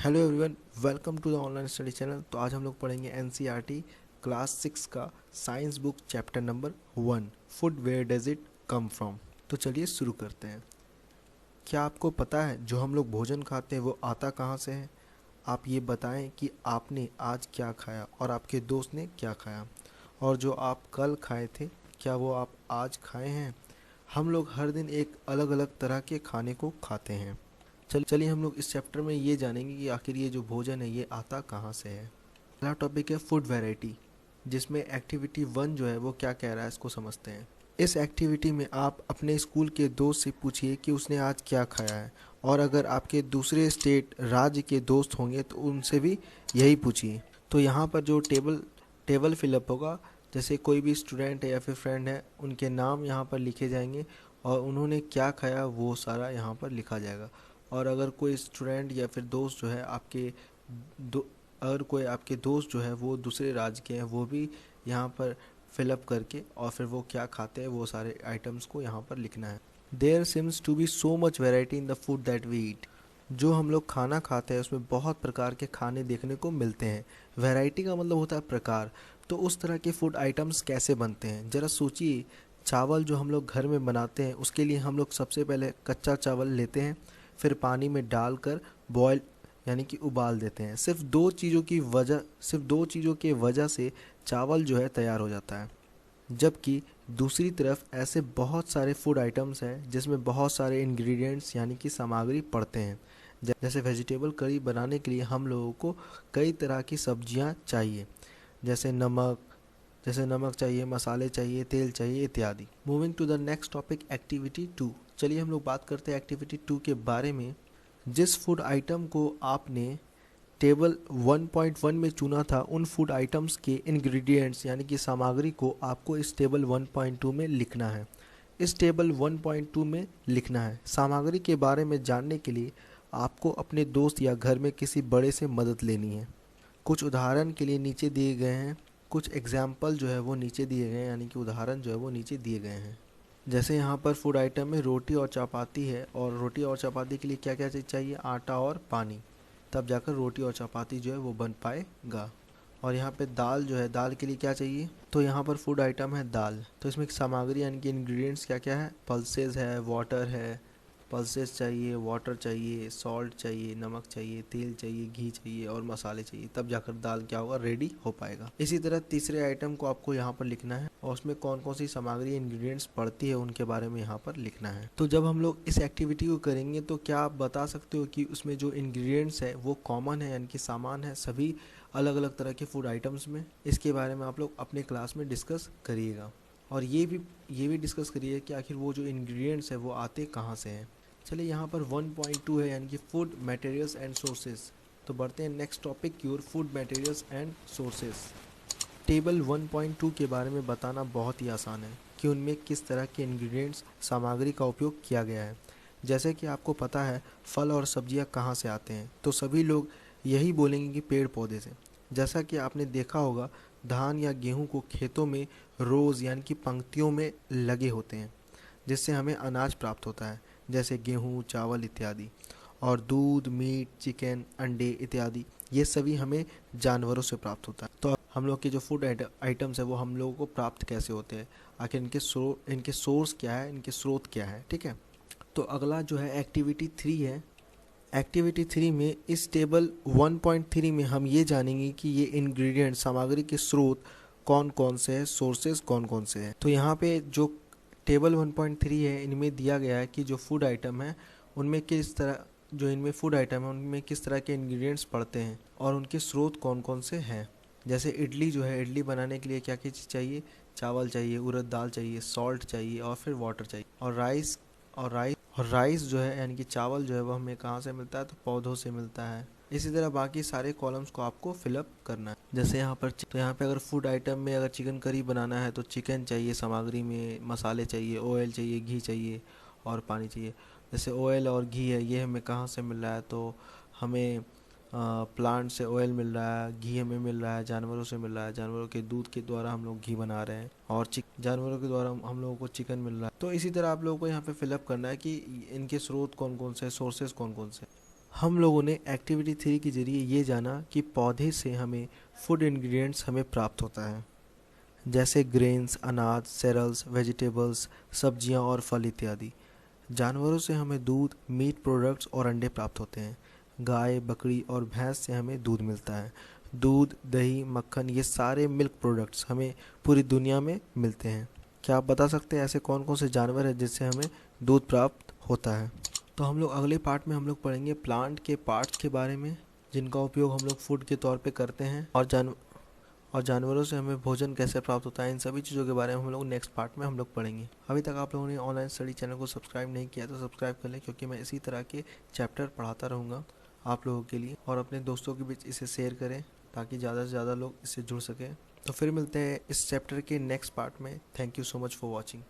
Hello everyone, welcome to the online study channel. तो आज हम लोग पढ़ेंगे एनसीईआरटी क्लास 6 का science book chapter number 1, food where does it come from. तो चलिए शुरू करते हैं। क्या आपको पता है जो हम लोग भोजन खाते हैं वो आता कहाँ से है? आप ये बताएं कि आपने आज क्या खाया और आपके दोस्त ने क्या खाया, और जो आप कल खाए थे क्या वो आप आज खाए हैं? हम लोग हर दिन एक अलग अलग तरह के खाने को खाते हैं। चलिए हम लोग इस चैप्टर में ये जानेंगे कि आखिर ये जो भोजन है ये आता कहाँ से है। पहला टॉपिक है फूड वैरायटी, जिसमें एक्टिविटी 1 जो है वो क्या कह रहा है इसको समझते हैं। इस एक्टिविटी में आप अपने स्कूल के दोस्त से पूछिए कि उसने आज क्या खाया है, और अगर आपके दूसरे स्टेट राज्य के दोस्त होंगे तो उनसे भी यही पूछिए। तो यहाँ पर जो टेबल फिलअप होगा, जैसे कोई भी स्टूडेंट है या फिर फ्रेंड है, उनके नाम यहाँ पर लिखे जाएंगे और उन्होंने क्या खाया वो सारा यहाँ पर लिखा जाएगा। और अगर कोई स्टूडेंट या फिर दोस्त जो है आपके दो अगर कोई आपके दोस्त जो है वो दूसरे राज्य के हैं, वो भी यहाँ पर फिलअप करके और फिर वो क्या खाते हैं वो सारे आइटम्स को यहाँ पर लिखना है। There seems to be so much variety in the food that we eat. जो हम लोग खाना खाते हैं उसमें बहुत प्रकार के खाने देखने को मिलते हैं। वैरायटी का मतलब होता है प्रकार। तो उस तरह के फूड आइटम्स कैसे बनते हैं ज़रा सोचिए। चावल जो हम लोग घर में बनाते हैं उसके लिए हम लोग सबसे पहले कच्चा चावल लेते हैं, फिर पानी में डालकर बॉयल यानी कि उबाल देते हैं। सिर्फ दो चीज़ों की वजह से चावल जो है तैयार हो जाता है। जबकि दूसरी तरफ ऐसे बहुत सारे फूड आइटम्स हैं जिसमें बहुत सारे इंग्रेडिएंट्स यानी कि सामग्री पड़ते हैं। जैसे वेजिटेबल करी बनाने के लिए हम लोगों को कई तरह की सब्जियां चाहिए, जैसे नमक चाहिए, मसाले चाहिए, तेल चाहिए इत्यादि। Moving to the next topic, activity 2। चलिए हम लोग बात करते हैं एक्टिविटी 2 के बारे में। जिस फूड आइटम को आपने टेबल 1.1 में चुना था, उन फूड आइटम्स के इंग्रेडिएंट्स यानी कि सामग्री को आपको इस टेबल 1.2 में लिखना है। इस टेबल 1.2 में लिखना है। सामग्री के बारे में जानने के लिए आपको अपने दोस्त या घर में किसी बड़े से मदद लेनी है। कुछ उदाहरण के लिए नीचे दिए गए हैं, कुछ एग्जाम्पल जो है वो नीचे दिए गए हैं, यानी कि उदाहरण जो है वो नीचे दिए गए हैं। जैसे यहाँ पर फूड आइटम में रोटी और चपाती है, और रोटी और चपाती के लिए क्या क्या चीज़ चाहिए? आटा और पानी। तब जाकर रोटी और चपाती जो है वो बन पाएगा। और यहाँ पे दाल जो है, दाल के लिए क्या चाहिए? तो यहाँ पर फूड आइटम है दाल, तो इसमें सामग्री यानी कि इंग्रेडिएंट्स क्या क्या है? पल्सेस है, वाटर है, पल्सेस चाहिए, वाटर चाहिए, सॉल्ट चाहिए, नमक चाहिए, तेल चाहिए, घी चाहिए और मसाले चाहिए। तब जाकर दाल क्या होगा? रेडी हो पाएगा। इसी तरह तीसरे आइटम को आपको यहाँ पर लिखना है, और उसमें कौन कौन सी सामग्री इंग्रेडिएंट्स पड़ती है उनके बारे में यहाँ पर लिखना है। तो जब हम लोग इस एक्टिविटी को करेंगे तो क्या आप बता सकते हो कि उसमें जो इंग्रेडिएंट्स है वो कॉमन है, यानी कि सामान है सभी अलग अलग तरह के फूड आइटम्स में? इसके बारे में आप लोग अपने क्लास में डिस्कस करिएगा, और ये भी डिस्कस करिए कि आखिर वो जो इंग्रेडिएंट्स है वो आते कहाँ से हैं। चलिए यहाँ पर 1.2 है यानी कि फूड मटेरियल्स एंड सोर्सेज। तो बढ़ते हैं next topic, your food materials and sources. Table 1.2 के बारे में बताना बहुत ही आसान है कि उनमें किस तरह के इंग्रेडिएंट्स सामग्री का उपयोग किया गया है। जैसे कि आपको पता है फल और सब्जियां कहाँ से आते हैं, तो सभी लोग यही बोलेंगे कि पेड़ पौधे से। जैसा कि आपने देखा होगा, धान या गेहूं को खेतों में रोज़ यानी कि पंक्तियों में लगे होते हैं, जिससे हमें अनाज प्राप्त होता है, जैसे गेहूँ, चावल इत्यादि। और दूध, मीट, चिकन, अंडे इत्यादि ये सभी हमें जानवरों से प्राप्त होता है। तो हम लोग के जो फूड आइटम्स है वो हम लोगों को प्राप्त कैसे होते हैं, आखिर इनके सोर्स क्या है, इनके स्रोत क्या है, ठीक है। तो अगला जो है एक्टिविटी 3 है। एक्टिविटी 3 में इस टेबल 1.3 में हम ये जानेंगे कि ये इंग्रेडिएंट सामग्री के स्रोत कौन कौन से हैं, सोर्सेज कौन कौन से हैं। तो यहाँ पे जो टेबल 1.3 है इनमें दिया गया है कि जो फूड आइटम है उनमें किस तरह जो इनमें फूड आइटम है उनमें किस तरह के इंग्रेडिएंट्स पड़ते हैं और उनके स्रोत कौन कौन से हैं। जैसे इडली जो है, इडली बनाने के लिए क्या क्या चीज़ चाहिए? चावल चाहिए, उड़द दाल चाहिए, सॉल्ट चाहिए और फिर वाटर चाहिए। और राइस जो है यानी कि चावल जो है वो हमें कहाँ से मिलता है? तो पौधों से मिलता है। इसी तरह बाकी सारे कॉलम्स को आपको फिलअप करना है। जैसे यहाँ पर तो यहाँ पे अगर फूड आइटम में अगर चिकन करी बनाना है तो चिकन चाहिए सामग्री में, मसाले चाहिए, ऑयल चाहिए, घी चाहिए और पानी चाहिए। जैसे ऑयल और घी है ये हमें कहाँ से मिल रहा है? तो हमें प्लांट से ऑयल मिल रहा है, घी हमें मिल रहा है जानवरों से मिल रहा है, जानवरों के दूध के द्वारा हम लोग घी बना रहे हैं, और जानवरों के द्वारा हम लोगों को चिकन मिल रहा है। तो इसी तरह आप लोगों को यहाँ पे फिलअप करना है कि इनके स्रोत कौन कौन से, सोर्सेज कौन कौन से। हम लोगों ने एक्टिविटी 3 के जरिए ये जाना कि पौधे से हमें फूड इंग्रेडिएंट्स हमें प्राप्त होता है, जैसे ग्रेन्स, अनाज, सेरल्स, वेजिटेबल्स, सब्जियां और फल इत्यादि। जानवरों से हमें दूध, मीट प्रोडक्ट्स और अंडे प्राप्त होते हैं। गाय, बकरी और भैंस से हमें दूध मिलता है। दूध, दही, मक्खन, ये सारे मिल्क प्रोडक्ट्स हमें पूरी दुनिया में मिलते हैं। क्या आप बता सकते हैं ऐसे कौन कौन से जानवर हैं जिससे हमें दूध प्राप्त होता है? तो हम लोग अगले पार्ट में हम लोग पढ़ेंगे प्लांट के पार्ट्स के बारे में, जिनका उपयोग हम लोग फूड के तौर पे करते हैं, और जानवरों से हमें भोजन कैसे प्राप्त होता है। इन सभी चीज़ों के बारे में हम लोग नेक्स्ट पार्ट में हम लोग पढ़ेंगे। अभी तक आप लोगों ने ऑनलाइन स्टडी चैनल को सब्सक्राइब नहीं किया तो सब्सक्राइब कर लें, क्योंकि मैं इसी तरह के चैप्टर पढ़ाता रहूँगा आप लोगों के लिए। और अपने दोस्तों के बीच इसे शेयर करें ताकि ज़्यादा से ज़्यादा लोग इससे जुड़ सकें। तो फिर मिलते हैं इस चैप्टर के नेक्स्ट पार्ट में। Thank you so much for watching.